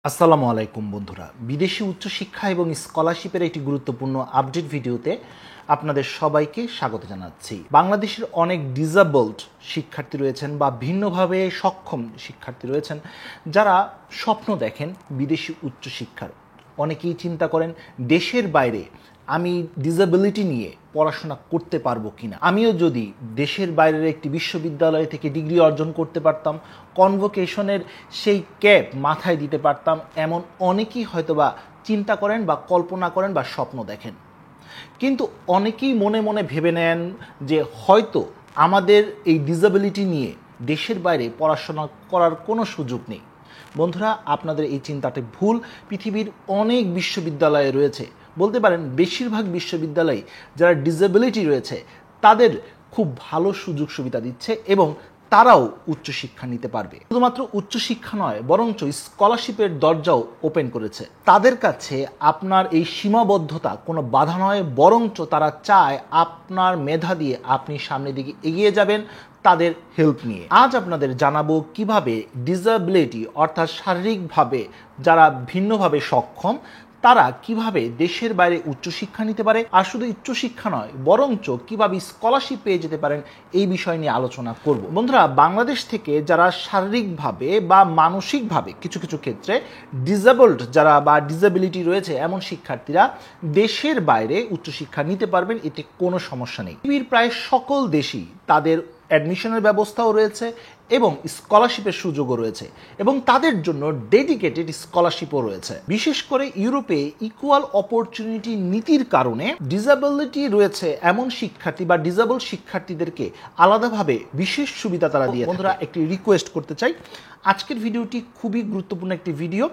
আসসালামু আলাইকুম বন্ধুরা, বিদেশি উচ্চশিক্ষা এবং স্কলারশিপের একটি গুরুত্বপূর্ণ আপডেট ভিডিওতে আপনাদের সবাইকে স্বাগত জানাচ্ছি। বাংলাদেশের অনেক ডিসেবলড শিক্ষার্থী রয়েছেন বা ভিন্নভাবে সক্ষম শিক্ষার্থী রয়েছেন যারা স্বপ্ন দেখেন বিদেশি উচ্চশিক্ষার। অনেকেই চিন্তা করেন দেশের বাইরে আমি ডিসেবিলিটি নিয়ে পড়াশোনা করতে পারবো কিনা, আমিও যদি দেশের বাইরের একটি বিশ্ববিদ্যালয় থেকে ডিগ্রি অর্জন করতে পারতাম, কনভোকেশনের সেই ক্যাপ মাথায় দিতে পারতাম, এমন অনেকেই হয়তোবা চিন্তা করেন বা কল্পনা করেন বা স্বপ্ন দেখেন। কিন্তু অনেকেই মনে মনে ভেবে নেন যে হয়তো আমাদের এই ডিসেবিলিটি নিয়ে দেশের বাইরে পড়াশোনা করার কোনো সুযোগ নেই। বন্ধুরা, আপনাদের এই চিন্তাটি ভুল। পৃথিবীর অনেক বিশ্ববিদ্যালয়ে রয়েছে, বলতে পারেন বেশিরভাগ বিশ্ববিদ্যালয়ে যারা ডিসেবিলিটি রয়েছে তাদের খুব ভালো সুযোগ সুবিধা দিচ্ছে এবং তারাও উচ্চশিক্ষা নিতে পারবে। শুধুমাত্র উচ্চশিক্ষা নয়, বরঞ্চ স্কলারশিপের দরজাও ওপেন করেছে। তাদের কাছে আপনার এই সীমাবদ্ধতা কোনো বাধা নয়, বরঞ্চ তারা চায় আপনার মেধা দিয়ে আপনি সামনের দিকে এগিয়ে যাবেন তাদের হেল্প নিয়ে। আজ আপনাদের জানাবো কিভাবে ডিসেবিলিটি অর্থাৎ শারীরিকভাবে যারা ভিন্নভাবে সক্ষম তারা কিভাবে দেশের বাইরে উচ্চশিক্ষা নিতে পারে, আর শুধু উচ্চশিক্ষা নয় বরঞ্চ কিভাবে স্কলারশিপ পেয়ে যেতে পারেন এই বিষয় নিয়ে আলোচনা করব। বন্ধুরা, বাংলাদেশ থেকে যারা শারীরিকভাবে বা মানসিকভাবে কিছু কিছু ক্ষেত্রে ডিসেবলড যারা বা ডিসেবিলিটি রয়েছে এমন শিক্ষার্থীরা দেশের বাইরে উচ্চশিক্ষা নিতে পারবেন, এতে কোনো সমস্যা নেই। পৃথিবীর প্রায় সকল দেশই তাদের অ্যাডমিশনের ব্যবস্থাও রয়েছে এবং স্কলারশিপের সুযোগও রয়েছে এবং তাদের জন্য ডেডিকেটেড স্কলারশিপও রয়েছে। বিশেষ করে ইউরোপে ইকুয়াল অপরচুনিটি নীতির কারণে ডিসেবিলিটি রয়েছে এমন শিক্ষার্থী বা ডিসেবল শিক্ষার্থীদেরকে আলাদাভাবে বিশেষ সুবিধা তারা দিয়ে। বন্ধুরা, একটি রিকোয়েস্ট করতে চাই, আজকের ভিডিওটি খুবই গুরুত্বপূর্ণ একটি ভিডিও।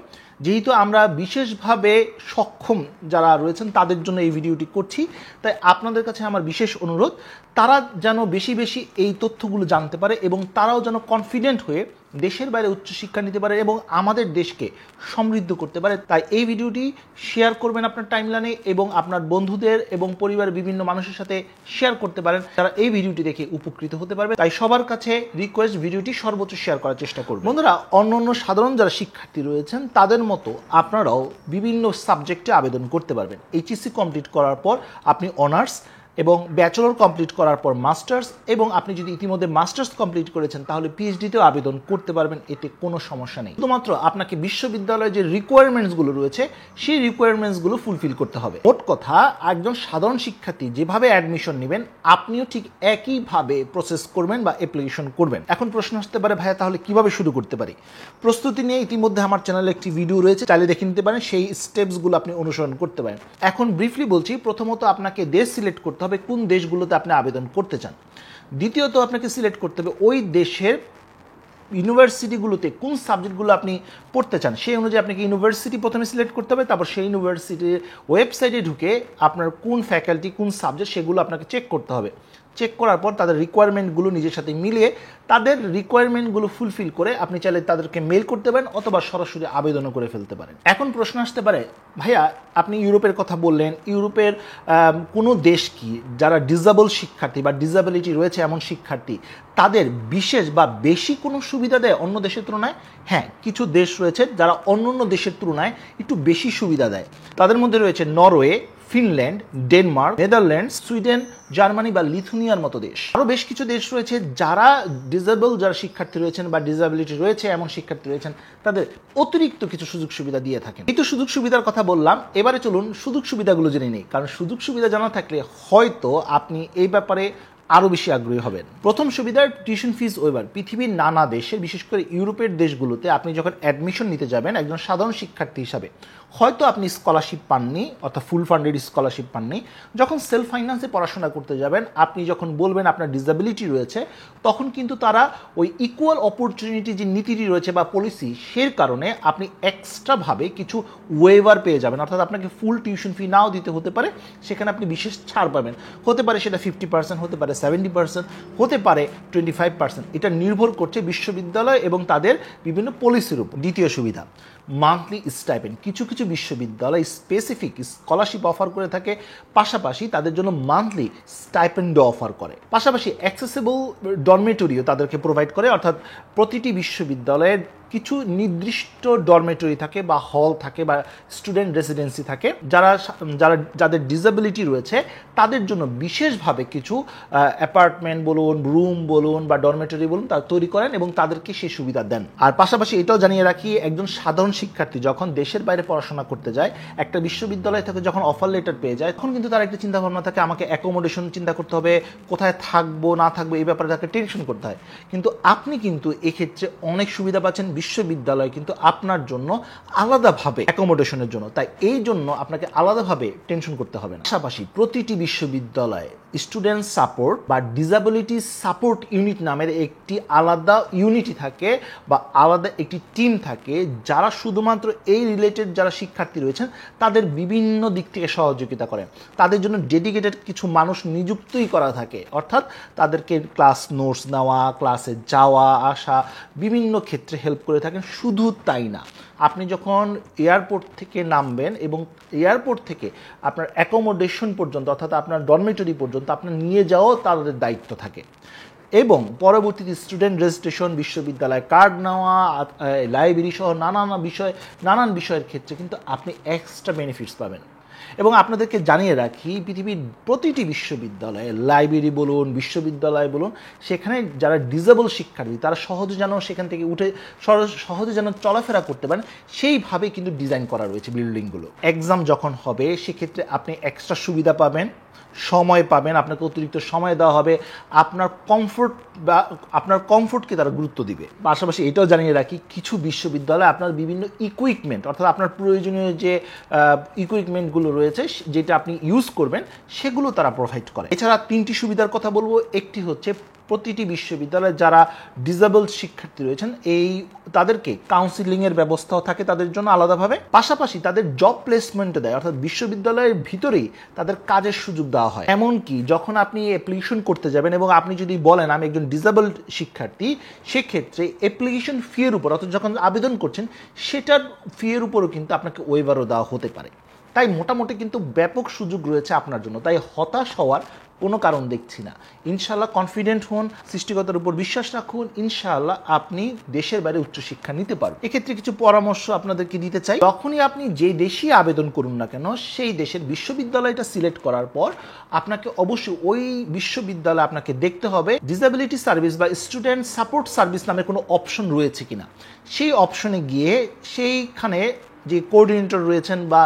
যেহেতু আমরা বিশেষভাবে সক্ষম যারা রয়েছেন তাদের জন্য এই ভিডিওটি করছি, তাই আপনাদের কাছে আমার বিশেষ অনুরোধ তারা যেন বেশি বেশি এই তথ্যগুলো জানতে পারে এবং তারাও যেন কনফিডেন্ট হয়ে দেশের বাইরে উচ্চশিক্ষা নিতে পারে এবং আমাদের দেশকে সমৃদ্ধ করতে পারে। তাই এই ভিডিওটি শেয়ার করবেন আপনার টাইমলাইনে এবং আপনার বন্ধুদের এবং পরিবারের বিভিন্ন মানুষের সাথে শেয়ার করতে পারেন যারা এই ভিডিওটি দেখে উপকৃত হতে পারবে। তাই সবার কাছে রিকোয়েস্ট, ভিডিওটি সর্বোচ্চ শেয়ার করার চেষ্টা করবেন। বন্ধুরা, অন্যান্য সাধারণ যারা শিক্ষার্থী রয়েছেন তাদের মতো আপনারাও বিভিন্ন সাবজেক্টে আবেদন করতে পারবেন। এইচএসসি কমপ্লিট করার পর আপনি অনার্স এবং ব্যাচেলর কমপ্লিট করার পর মাস্টার্স, এবং আপনি যদি ইতিমধ্যে মাস্টার্স কমপ্লিট করেছেন তাহলে পিএইচডিতেও আবেদন করতে পারবেন, এতে কোনো সমস্যা নেই। শুধুমাত্র আপনাকে বিশ্ববিদ্যালয়ে যে রিকোয়ারমেন্টসগুলো রয়েছে সেই রিকোয়ারমেন্টসগুলো ফুলফিল করতে হবে। মোট কথা, একজন সাধারণ শিক্ষার্থী যেভাবে অ্যাডমিশন নেবেন আপনিও ঠিক একইভাবে প্রসেস করবেন বা অ্যাপ্লিকেশন করবেন। এখন প্রশ্ন আসতে পারে, ভাইয়া তাহলে কিভাবে শুরু করতে পারি? প্রস্তুতি নিয়ে ইতিমধ্যে আমার চ্যানেলে একটি ভিডিও রয়েছে, চাইলে দেখে নিতে পারেন, সেই স্টেপসগুলো আপনি অনুসরণ করতে পারেন। এখন ব্রিফলি বলছি, প্রথমত আপনাকে দেশ সিলেক্ট করতে হবে কোন দেশগুলোতে আপনি আবেদন করতে চান। দ্বিতীয়ত আপনাকে সিলেক্ট করতে হবে ওই দেশের ইউনিভার্সিটিগুলোতে কোন সাবজেক্টগুলো আপনি পড়তে চান, সেই অনুযায়ী আপনাকে ইউনিভার্সিটি প্রথমে সিলেক্ট করতে হবে। তারপর সেই ইউনিভার্সিটির ওয়েবসাইটে ঢুকে আপনার কোন ফ্যাকাল্টি কোন সাবজেক্ট সেগুলো আপনাকে চেক করতে হবে। চেক করার পর তাদের রিকোয়ারমেন্টগুলো নিজের সাথে মিলিয়ে তাদের রিকোয়ারমেন্টগুলো ফুলফিল করে আপনি চাইলে তাদেরকে মেল করতে পারেন অথবা সরাসরি আবেদনও করে ফেলতে পারেন। এখন প্রশ্ন আসতে পারে, ভাইয়া আপনি ইউরোপের কথা বললেন, ইউরোপের কোনো দেশ কি যারা ডিসেবল শিক্ষার্থী বা ডিসেবিলিটি রয়েছে এমন শিক্ষার্থী তাদের বিশেষ বা বেশি কোনো সুবিধা দেয় অন্য দেশের তুলনায়? হ্যাঁ, কিছু দেশ রয়েছে যারা অন্য দেশের তুলনায় একটু বেশি সুবিধা দেয়। তাদের মধ্যে রয়েছে Norway, Finland, Denmark, Netherlands, Sweden, Germany বা লিথুনিয়ার মতো দেশ। আরও বেশ কিছু দেশ রয়েছে যারা ডিসেবল যারা শিক্ষার্থী রয়েছেন বা ডিসেবিলিটি রয়েছে এমন শিক্ষার্থী রয়েছেন তাদের অতিরিক্ত কিছু সুযোগ সুবিধা দিয়ে থাকেন। এই তো সুযোগ সুবিধার কথা বললাম, এবারে চলুন সুযোগ সুবিধাগুলো জেনে নিই, কারণ সুযোগ সুবিধা জানা থাকলে হয়তো আপনি এই ব্যাপারে আরও বেশি আগ্রহী হবেন। প্রথম সুবিধা, টিউশন ফিস ওয়েভার। পৃথিবীর নানা দেশে, বিশেষ করে ইউরোপের দেশগুলোতে আপনি যখন অ্যাডমিশন নিতে যাবেন একজন সাধারণ শিক্ষার্থী হিসাবে, হয়তো আপনি স্কলারশিপ পাননি অর্থাৎ ফুল ফান্ডেড স্কলারশিপ পাননি, যখন সেলফ ফাইন্যান্সে পড়াশোনা করতে যাবেন আপনি যখন বলবেন আপনার ডিসেবিলিটি রয়েছে তখন কিন্তু তারা ওই ইকুয়াল অপরচুনিটি যে নীতিটি রয়েছে বা পলিসি সের কারণে আপনি এক্সট্রাভাবে কিছু ওয়েভার পেয়ে যাবেন, অর্থাৎ আপনাকে ফুল টিউশন ফি নাও দিতে হতে পারে, সেখানে আপনি বিশেষ ছাড় পাবেন। হতে পারে সেটা 50%, হতে পারে 70%, হতে পারে 25%। এটা নির্ভর করছে বিশ্ববিদ্যালয় এবং তাদের বিভিন্ন পলিসির উপর। দ্বিতীয় সুবিধা, মান্থলি স্টাইপেন্ড। কিছু কিছু বিশ্ববিদ্যালয় স্পেসিফিক স্কলারশিপ অফার করে থাকে, পাশাপাশি তাদের জন্য মান্থলি স্টাইপেন্ডও অফার করে। পাশাপাশি অ্যাক্সেসিবল ডরমেটরিও তাদেরকে প্রোভাইড করে, অর্থাৎ প্রতিটি বিশ্ববিদ্যালয়ের কিছু নির্দিষ্ট ডরমেটরি থাকে বা হল থাকে বা স্টুডেন্ট রেসিডেন্সি থাকে, যাদের ডিসেবিলিটি রয়েছে তাদের জন্য বিশেষভাবে কিছু অ্যাপার্টমেন্ট বলুন, রুম বলুন বা ডরমেটরি বলুন তারা তৈরি করেন এবং তাদেরকে সেই সুবিধা দেন। আর পাশাপাশি এটাও জানিয়ে রাখি, একজন সাধারণ শিক্ষার্থী যখন দেশের বাইরে পড়াশোনা করতে যায়, একটা বিশ্ববিদ্যালয় থেকে যখন অফার লেটার পেয়ে যায়, তখন কিন্তু তার একটা চিন্তা ভাবনা থাকে, আমাকে অ্যাকোমোডেশন চিন্তা করতে হবে, কোথায় থাকবো না থাকবো এই ব্যাপারে তাকে টেনশন করতে হয়। কিন্তু আপনি কিন্তু এক্ষেত্রে অনেক সুবিধা পাচ্ছেন, বিশ্ববিদ্যালয় কিন্তু আপনার জন্য আলাদাভাবে অ্যাকোমোডেশনের জন্য, তাই এই জন্য আপনাকে আলাদাভাবে টেনশন করতে হবে না। পাশাপাশি প্রতিটি বিশ্ববিদ্যালয়ে স্টুডেন্ট সাপোর্ট বা ডিসেবিলিটি সাপোর্ট ইউনিট নামের একটি আলাদা ইউনিটি থাকে বা আলাদা একটি টিম থাকে, যারা শুধুমাত্র এই রিলেটেড যারা শিক্ষার্থী রয়েছেন তাদের বিভিন্ন দিক থেকে সহযোগিতা করেন। তাদের জন্য ডেডিকেটেড কিছু মানুষ নিযুক্তই করা থাকে, অর্থাৎ তাদেরকে ক্লাস নোটস নেওয়া, ক্লাসে যাওয়া আসা বিভিন্ন ক্ষেত্রে হেল্প করে থাকেন। শুধু তাই না, আপনি যখন এয়ারপোর্ট থেকে নামবেন এবং এয়ারপোর্ট থেকে আপনার অ্যাকোমোডেশন পর্যন্ত, অর্থাৎ আপনার ডরমেটরি পর্যন্ত আপনার নিয়ে যাওয়াও তাদের দায়িত্ব থাকে। এবং পরবর্তীতে স্টুডেন্ট রেজিস্ট্রেশন, বিশ্ববিদ্যালয় কার্ড নেওয়া, লাইব্রেরি সহ নানান বিষয়ের ক্ষেত্রে কিন্তু আপনি এক্সট্রা বেনিফিটস পাবেন। এবং আপনাদেরকে জানিয়ে রাখি, পৃথিবীর প্রতিটি বিশ্ববিদ্যালয়ে লাইব্রেরি বলুন, বিশ্ববিদ্যালয় বলুন, সেখানে যারা ডিসেবল শিক্ষার্থী তারা সহজে যেন সেখান থেকে উঠে সহজে যেন চলাফেরা করতে পারেন, সেইভাবে কিন্তু ডিজাইন করা রয়েছে বিল্ডিংগুলো। এক্সাম যখন হবে সেক্ষেত্রে আপনি এক্সট্রা সুবিধা পাবেন, সময় পাবেন, আপনাকে অতিরিক্ত সময় দেওয়া হবে, আপনার কমফোর্টকে তারা গুরুত্ব দিবে। পাশাপাশি এটাও জানিয়ে রাখি, কিছু বিশ্ববিদ্যালয়ে আপনার বিভিন্ন ইকুইপমেন্ট, অর্থাৎ আপনার প্রয়োজনীয় যে ইকুইপমেন্টগুলো রয়েছে যেটা আপনি ইউজ করবেন সেগুলো তারা প্রোভাইড করে। এছাড়া 3টি সুবিধার কথা বলবো। একটি হচ্ছে প্রতিটি বিশ্ববিদ্যালয়ে যারা ডিসেবলড শিক্ষার্থী রয়েছেন তাদেরকে কাউন্সিলিংয়ের ব্যবস্থাও থাকে তাদের জন্য আলাদাভাবে। পাশাপাশি তাদের জব প্লেসমেন্ট দেয়, অর্থাৎ বিশ্ববিদ্যালয়ের ভিতরেই তাদের কাজের সুযোগ দেওয়া হয়। এমনকি যখন আপনি অ্যাপ্লিকেশন করতে যাবেন এবং আপনি যদি বলেন আমি একজন ডিসেবলড শিক্ষার্থী, সেক্ষেত্রে অ্যাপ্লিকেশন ফি এর উপর, অর্থাৎ যখন আবেদন করছেন সেটার ফি এর উপরও কিন্তু আপনাকে ওয়েভারও দেওয়া হতে পারে। তাই মোটামুটি কিন্তু ব্যাপক সুযোগ রয়েছে আপনার জন্য, তাই হতাশ হওয়ার কোনো কারণ দেখছি না। ইনশাআল্লাহ কনফিডেন্ট হন, সৃষ্টিকর্তার উপর বিশ্বাস রাখুন, ইনশাআল্লাহ আপনি দেশের বাইরে উচ্চশিক্ষা নিতে পারবেন। এক্ষেত্রে কিছু পরামর্শ আপনাদেরকে দিতে চাই। যখনই আপনি যে দেশেই আবেদন করুন না কেন, সেই দেশের বিশ্ববিদ্যালয়টা সিলেক্ট করার পর আপনাকে অবশ্যই ওই বিশ্ববিদ্যালয়ে আপনাকে দেখতে হবে ডিসেবিলিটি সার্ভিস বা স্টুডেন্ট সাপোর্ট সার্ভিস নামে কোনো অপশন রয়েছে কিনা। সেই অপশনে গিয়ে সেইখানে যে কোঅর্ডিনেটর রয়েছেন বা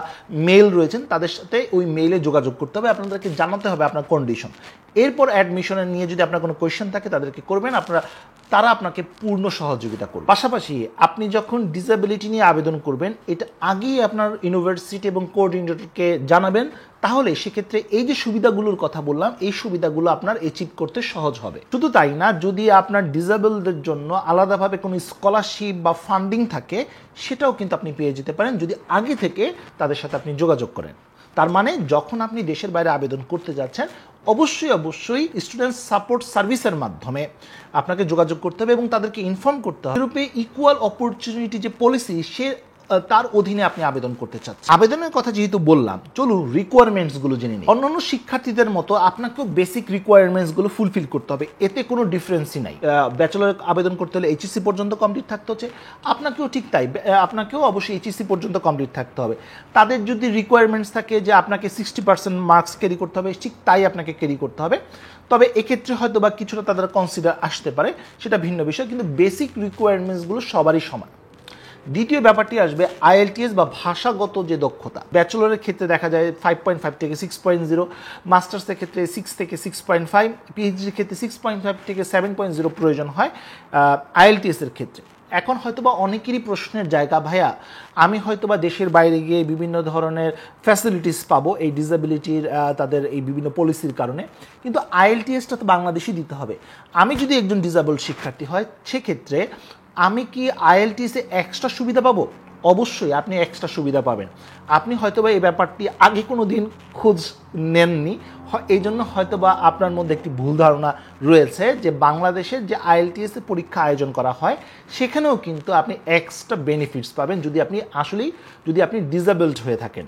মেল রয়েছেন তাদের সাথে ওই মেইলে যোগাযোগ করতে হবে, আপনাদেরকে জানাতে হবে আপনার কন্ডিশন। এরপর অ্যাডমিশনে নিয়ে যদি আপনার কোনো কোয়েশ্চেন থাকে তাদেরকে করবেন, তারা আপনাকে পূর্ণ সহযোগিতা করবে। পাশাপাশি আপনি যখন ডিসেবিলিটি নিয়ে আবেদন করবেন, এটা আগেই আপনার ইউনিভার্সিটি এবং কোঅর্ডিনেটরকে জানাবেন, তাহলে সেক্ষেত্রে এই যে সুবিধাগুলোর কথা বললাম এই সুবিধাগুলো আপনার অ্যাচিভ করতে সহজ হবে। শুধু তাই না, যদি আপনার ডিসেবলদের জন্য আলাদাভাবে কোনো স্কলারশিপ বা ফান্ডিং থাকে সেটাও কিন্তু আপনি পেয়ে যেতে পারেন যদি আগে থেকে তাদের সাথে আপনি যোগাযোগ করেন। তার মানে যখন আপনি দেশের বাইরে আবেদন করতে যাচ্ছেন অবশ্যই স্টুডেন্ট সাপোর্ট সার্ভিসের মাধ্যমে আপনাকে যোগাযোগ করতে হবে এবং তাদেরকে ইনফর্ম করতে হবে ইউরোপে ইকুয়াল অপরচুনিটি যে পলিসি তার অধীনে আপনি আবেদন করতে চাচ্ছেন। আবেদনের কথা যেহেতু বললাম, চলুন রিকোয়ারমেন্টসগুলো জেনে নিই। অন্যান্য শিক্ষার্থীদের মতো আপনাকেও বেসিক রিকোয়ারমেন্টসগুলো ফুলফিল করতে হবে, এতে কোনো ডিফারেন্সই নাই। ব্যাচেলর আবেদন করতে হলে এইচএসসি পর্যন্ত কমপ্লিট থাকতে হচ্ছে, আপনাকেও ঠিক তাই, আপনাকেও অবশ্যই এইচএসসি পর্যন্ত কমপ্লিট থাকতে হবে। তাদের যদি রিকোয়ারমেন্টস থাকে যে আপনাকে 60% মার্কস ক্যারি করতে হবে, ঠিক তাই আপনাকে ক্যারি করতে হবে। তবে এক্ষেত্রে হয়তো বা কিছুটা তাদের কনসিডার আসতে পারে, সেটা ভিন্ন বিষয়, কিন্তু বেসিক রিকোয়ারমেন্টসগুলো সবারই সমান। দ্বিতীয় ব্যাপারটি আসবে আইএলটিএস বা ভাষাগত যে দক্ষতা। ব্যাচেলরের ক্ষেত্রে দেখা যায় 5.5 থেকে 6.0, মাস্টার্সের ক্ষেত্রে 6 থেকে 6.5, পিএইচডির ক্ষেত্রে 6.5 থেকে 7.0 প্রয়োজন হয় আইএলটিএসের ক্ষেত্রে। এখন হয়তোবা অনেকেরই প্রশ্নের জায়গা, ভাইয়া আমি হয়তোবা দেশের বাইরে গিয়ে বিভিন্ন ধরনের ফ্যাসিলিটিস পাবো এই ডিসেবিলিটির তাদের এই বিভিন্ন পলিসির কারণে, কিন্তু আইএলটিএসটা তো বাংলাদেশে দিতে হবে। আমি যদি একজন ডিসেবল শিক্ষার্থী হয় সেক্ষেত্রে আমি কি আইএলটিএসে এক্সট্রা সুবিধা পাবো? অবশ্যই আপনি এক্সট্রা সুবিধা পাবেন। আপনি হয়তোবা এই ব্যাপারটি আগে কোনো দিন খোঁজ নেননি, এই জন্য হয়তোবা আপনার মধ্যে একটি ভুল ধারণা রয়েছে যে বাংলাদেশের যে IELTS পরীক্ষা আয়োজন করা হয় সেখানেও কিন্তু আপনি এক্সট্রা বেনিফিটস পাবেন যদি আপনি ডিসেবলড হয়ে থাকেন।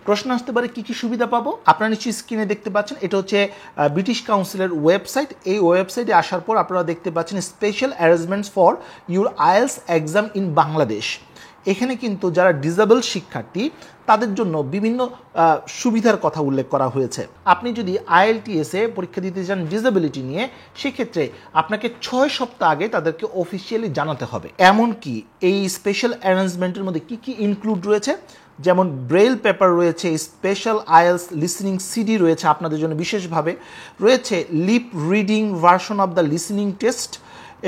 প্রশ্ন আসতে পারে কী কী সুবিধা পাবো? আপনারা নিশ্চয়ই স্ক্রিনে দেখতে পাচ্ছেন, এটা হচ্ছে ব্রিটিশ কাউন্সিলের ওয়েবসাইট। এই ওয়েবসাইটে আসার পর আপনারা দেখতে পাচ্ছেন special arrangements for your IELTS exam in Bangladesh. এখানে কিন্তু যারা ডিসেবল শিক্ষার্থী তাদের জন্য বিভিন্ন সুবিধার কথা উল্লেখ করা হয়েছে। আপনি যদি IELTS পরীক্ষা দিতে চান ডিসেবিলিটি নিয়ে, সেক্ষেত্রে আপনাকে 6 সপ্তাহ আগে তাদেরকে অফিসিয়ালি জানাতে হবে। এমনকি এই স্পেশাল অ্যারেঞ্জমেন্টের মধ্যে কী কী ইনক্লুড রয়েছে, যেমন ব্রেইল পেপার রয়েছে, স্পেশাল IELTS লিসনিং CD রয়েছে আপনাদের জন্য বিশেষভাবে, রয়েছে lip reading version of the listening test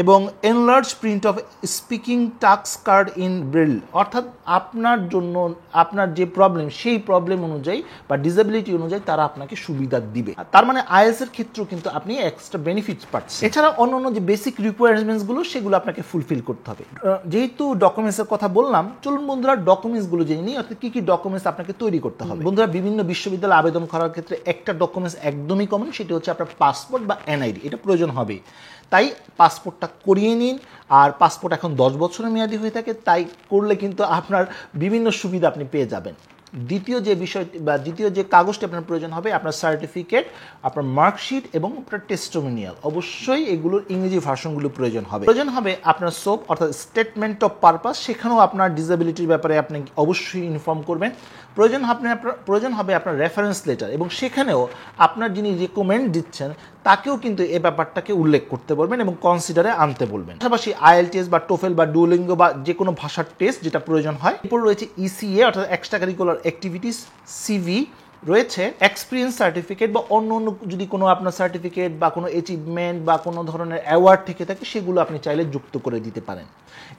এবং enlarge print of speaking task card in Braille. অর্থাৎ আপনার জন্য আপনার যে প্রবলেম সেই প্রবলেম অনুযায়ী বা ডিসেবিলিটি অনুযায়ী তারা আপনাকে সুবিধা দিবে। তার মানে IELTS এর ক্ষেত্রেও কিন্তু আপনি এক্সট্রা বেনিফিটস পাচ্ছেন। এছাড়া অন্য যে বেসিক রিকোয়ারমেন্টসগুলো সেগুলো আপনাকে ফুলফিল করতে হবে। যেহেতু ডকুমেন্টসের কথা বললাম, চলুন বন্ধুরা ডকুমেন্টসগুলো জেনে নিই, অর্থাৎ কী কী ডকুমেন্টস আপনাকে তৈরি করতে হবে। বন্ধুরা, বিভিন্ন বিশ্ববিদ্যালয়ে আবেদন করার ক্ষেত্রে একটা ডকুমেন্টস একদমই কমন, সেটি হচ্ছে আপনার পাসপোর্ট বা NID। এটা প্রয়োজন হবে, তাই পাসপোর্টটা করিয়ে নিন। আর পাসপোর্ট এখন 10 বছরের মেয়াদি হয়ে থাকে, তাই করলে কিন্তু আপনার বিভিন্ন সুবিধা আপনি পেয়ে যাবেন। দ্বিতীয় যে কাগজটি আপনার প্রয়োজন হবে, আপনার সার্টিফিকেট, আপনার মার্কশিট এবং আপনার টেস্টিমোনিয়াল। অবশ্যই এগুলোর ইংরেজি ভার্সনগুলো প্রয়োজন হবে আপনার SOP অর্থাৎ স্টেটমেন্ট অফ পারপাস, সেখানেও আপনার ডিসেবিলিটির ব্যাপারে আপনি অবশ্যই ইনফর্ম করবেন। প্রয়োজন হবে আপনার রেফারেন্স লেটার, এবং সেখানেও আপনার যিনি রেকমেন্ড দিচ্ছেন তাকেও কিন্তু এই ব্যাপারটাকে উল্লেখ করতে বলবেন এবং কনসিডারে আনতে বলবেন। পাশাপাশি IELTS বা TOEFL বা ডুওলিঙ্গো বা যে কোনো ভাষার টেস্ট যেটা প্রয়োজন হয়। এরপর রয়েছে ECA অর্থাৎ এক্সট্রা কারিকুলার অ্যাক্টিভিটিস, CV রয়েছে, এক্সপিরিয়েন্স সার্টিফিকেট বা অন্য যদি কোনো আপনার সার্টিফিকেট বা কোনো অ্যাচিভমেন্ট বা কোনো ধরনের অ্যাওয়ার্ড থেকে থাকে সেগুলো আপনি চাইলে যুক্ত করে দিতে পারেন।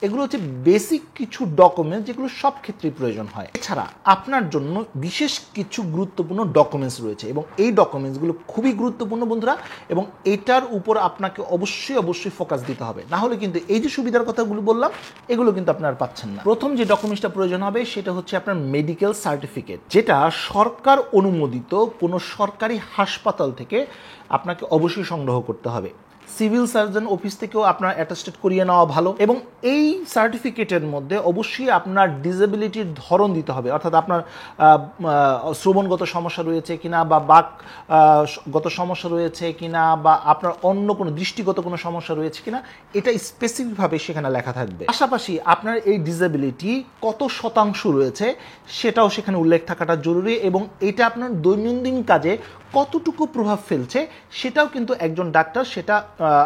এগুলো হচ্ছে বেসিক কিছু ডকুমেন্টস যেগুলো সব ক্ষেত্রেই প্রয়োজন হয়। এছাড়া আপনার জন্য বিশেষ কিছু গুরুত্বপূর্ণ ডকুমেন্টস রয়েছে এবং এই ডকুমেন্টসগুলো খুবই গুরুত্বপূর্ণ বন্ধুরা, এবং এটার উপর আপনাকে অবশ্যই ফোকাস দিতে হবে, না হলে কিন্তু এই যে সুবিধার কথাগুলো বললাম এগুলো কিন্তু আপনারা পাচ্ছেন না। প্রথম যে ডকুমেন্টসটা প্রয়োজন হবে সেটা হচ্ছে আপনার মেডিকেল সার্টিফিকেট, যেটা সরকার অনুমোদিত কোনো সরকারি হাসপাতাল থেকে আপনাকে অবশ্যই সংগ্রহ করতে হবে। সিভিল সার্জন অফিস থেকেও আপনার অ্যাটাস্টেড করিয়ে নেওয়া ভালো, এবং এই সার্টিফিকেটের মধ্যে অবশ্যই আপনার ডিসেবিলিটির ধরন দিতে হবে, অর্থাৎ আপনার শ্রবণগত সমস্যা রয়েছে কিনা বা বাকগত সমস্যা রয়েছে কিনা বা আপনার অন্য কোনো দৃষ্টিগত কোনো সমস্যা রয়েছে কিনা এটা স্পেসিফিকভাবে সেখানে লেখা থাকবে। পাশাপাশি আপনার এই ডিসেবিলিটি কত শতাংশ রয়েছে সেটাও সেখানে উল্লেখ থাকাটা জরুরি, এবং এটা আপনার দৈনন্দিন কাজে কতটুকু প্রভাব ফেলছে সেটাও কিন্তু একজন ডাক্তার সেটা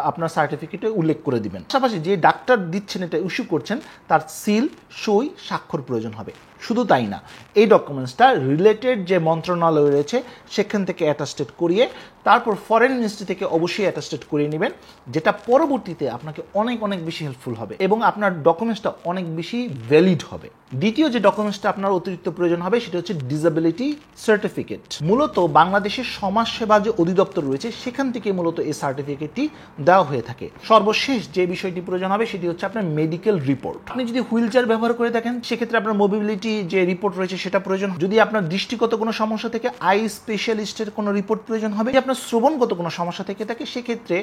আপনার সার্টিফিকেটে উল্লেখ করে দিবেন। পাশাপাশি যে ডাক্তার দিচ্ছেন এটা ইস্যু করছেন তার সিল, সই, স্বাক্ষর প্রয়োজন হবে। শুধু তাই না, এই ডকুমেন্টসটা রিলেটেড যে মন্ত্রণালয় রয়েছে সেখান থেকে অ্যাটাস্টেড করিয়ে তারপর ফরেন মিনিস্ট্রি থেকে অবশ্যই অ্যাটাস্টেড করিয়ে নেবেন, যেটা পরবর্তীতে আপনাকে অনেক বেশি হেল্পফুল হবে এবং আপনার ডকুমেন্টসটা অনেক বেশি ভ্যালিড হবে। দ্বিতীয় যে ডকুমেন্টসটা আপনার অতিরিক্ত প্রয়োজন হবে সেটা হচ্ছে ডিসেবিলিটি সার্টিফিকেট। মূলত বাংলাদেশের সমাজসেবা যে অধিদপ্তর রয়েছে সেখান থেকে মূলত এই সার্টিফিকেটটি দেওয়া হয়ে থাকে। সর্বশেষ যে বিষয়টি প্রয়োজন হবে সেটি হচ্ছে আপনার মেডিকেল রিপোর্ট। আপনি যদি হুইল চেয়ার ব্যবহার করে থাকেন সেক্ষেত্রে আপনার মোবিলিটি যে রিপোর্ট রয়েছে সেটা প্রয়োজন। যদি আপনার দৃষ্টিগত কোনো সমস্যা থেকে আই স্পেশালিস্টের কোনো রিপোর্ট প্রয়োজন হবে। যদি আপনার শ্রবণগত কোনো সমস্যা থেকে থাকে সেক্ষেত্রে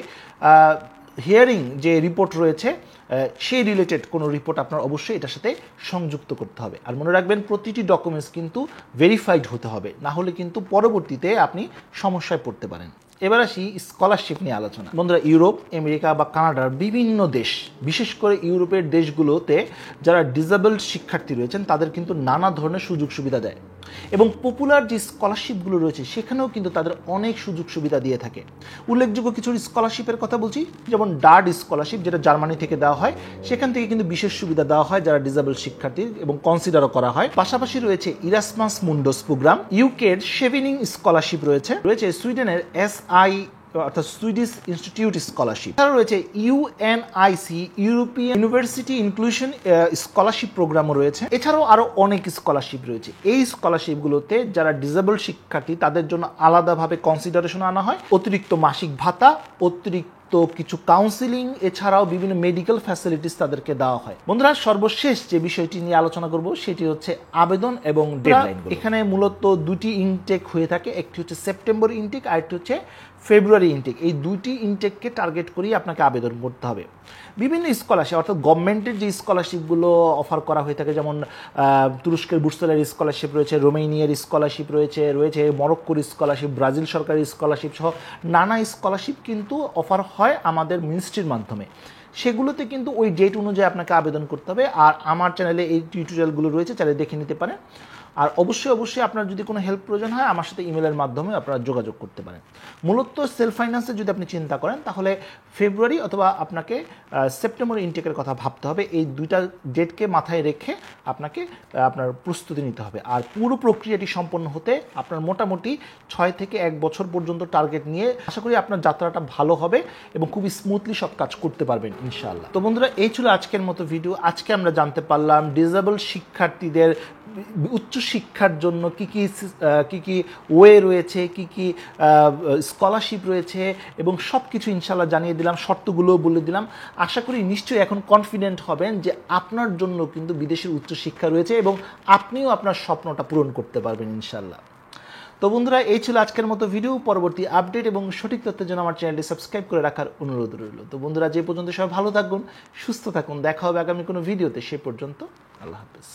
হিয়ারিং যে রিপোর্ট রয়েছে সেই রিলেটেড কোনো রিপোর্ট আপনার অবশ্যই এটার সাথে সংযুক্ত করতে হবে। আর মনে রাখবেন প্রতিটি ডকুমেন্টস কিন্তু ভেরিফাইড হতে হবে, না হলে কিন্তু পরবর্তীতে আপনি সমস্যায় পড়তে পারেন। এবার আসি স্কলারশিপ নিয়ে আলোচনা। বন্ধুরা, ইউরোপ, আমেরিকা বা কানাডার বিভিন্ন দেশ, বিশেষ করে ইউরোপের দেশগুলোতে যারা ডিসেবলড শিক্ষার্থী রয়েছেন তাদের কিন্তু নানা ধরনের সুযোগ সুবিধা দেয়, এবং পপুলার যে স্কলারশিপগুলো রয়েছে সেখানেও কিন্তু তাদের অনেক সুযোগ সুবিধা দিয়ে থাকে। উল্লেখযোগ্য কিছু স্কলারশিপের কথা বলছি, যেমন ডার্ড স্কলারশিপ যেটা জার্মানি থেকে দেওয়া হয়, সেখান থেকে কিন্তু বিশেষ সুবিধা দেওয়া হয় যারা ডিসেবল শিক্ষার্থী এবং কনসিডারও করা হয়। পাশাপাশি রয়েছে ইরাসমাস মুন্ডোস প্রোগ্রাম, ইউকের শেভিনিং স্কলারশিপ রয়েছে সুইডেনের SI অর্থাৎ সুইডিশ ইনস্টিটিউট স্কলারশিপ, এছাড়া রয়েছে UNIC European university inclusion scholarship প্রোগ্রামও রয়েছে। এছাড়াও আরও অনেক স্কলারশিপ রয়েছে। এই স্কলারশিপগুলোতে যারা ডিসেবল শিক্ষার্থী তাদের জন্য আলাদাভাবে কনসিডারেশন আনা হয়, অতিরিক্ত মাসিক ভাতা, অতিরিক্ত তো কিছু কাউন্সিলিং এছাড়াও বিভিন্ন মেডিকেল ফ্যাসিলিটিস তাদেরকে দেওয়া হয়। বন্ধুরা, সর্বশেষ যে বিষয়টি নিয়ে আলোচনা করব সেটি হচ্ছে আবেদন এবং ডেডলাইন। এখানে মূলত দুটি ইনটেক হয়ে থাকে, একটি হচ্ছে সেপ্টেম্বর ইনটেক আর একটি হচ্ছে ফেব্রুয়ারি ইনটেক। এই দুইটি ইনটেককে টার্গেট করেই আপনাকে আবেদন করতে হবে। বিভিন্ন স্কলারশিপ অর্থাৎ গভর্নমেন্টের যে স্কলারশিপগুলো অফার করা হয়ে থাকে, যেমন তুরস্কের বুর্সালের স্কলারশিপ রয়েছে, রোমেনিয়ার স্কলারশিপ রয়েছে মরক্কোর স্কলারশিপ, ব্রাজিল সরকারের স্কলারশিপ সহ নানা স্কলারশিপ কিন্তু অফার হয় আমাদের মিনিস্ট্রির মাধ্যমে। সেগুলোতে কিন্তু ওই ডেট অনুযায়ী আপনাকে আবেদন করতে হবে। আর আমার চ্যানেলে এই টিউটোরিয়ালগুলো রয়েছে, চাইলে দেখে নিতে পারেন। আর অবশ্যই আপনার যদি কোনো হেল্প প্রয়োজন হয় আমার সাথে ইমেলের মাধ্যমে আপনারা যোগাযোগ করতে পারেন। মূলত সেলফ ফাইন্যান্সে যদি আপনি চিন্তা করেন তাহলে ফেব্রুয়ারি অথবা আপনাকে সেপ্টেম্বর ইনটেকের কথা ভাবতে হবে। এই দুইটা ডেটকে মাথায় রেখে আপনাকে আপনার প্রস্তুতি নিতে হবে। আর পুরো প্রক্রিয়াটি সম্পন্ন হতে আপনার মোটামুটি 6 থেকে 1 বছর পর্যন্ত টার্গেট নিয়ে আশা করি আপনার যাত্রাটা ভালো হবে এবং খুবই স্মুথলি সব কাজ করতে পারবেন ইনশাআল্লাহ। তো বন্ধুরা, এই ছিল আজকের মতো ভিডিও। আজকে আমরা জানতে পারলাম ডিসেবল শিক্ষার্থীদের উচ্চ শিক্ষার জন্য কি কি ওয়ে রয়েছে, কি স্কলারশিপ রয়েছে এবং সব কিছু ইনশাআল্লাহ জানিয়ে দিলাম, শর্তগুলোও বলে দিলাম। আশা করি নিশ্চয়ই এখন কনফিডেন্ট হবেন যে আপনার জন্য কিন্তু বিদেশের উচ্চশিক্ষা রয়েছে এবং আপনিও আপনার স্বপ্নটা পূরণ করতে পারবেন ইনশাআল্লাহ। তো বন্ধুরা, এই ছিল আজকের মতো ভিডিও। পরবর্তী আপডেট এবং সঠিক তথ্যের জন্য আমার চ্যানেলটি সাবস্ক্রাইব করে রাখার অনুরোধ রইল। তো বন্ধুরা, যে পর্যন্ত সবাই ভালো থাকুন, সুস্থ থাকুন, দেখা হবে আগামী কোনো ভিডিওতে। সে পর্যন্ত আল্লাহ হাফেজ।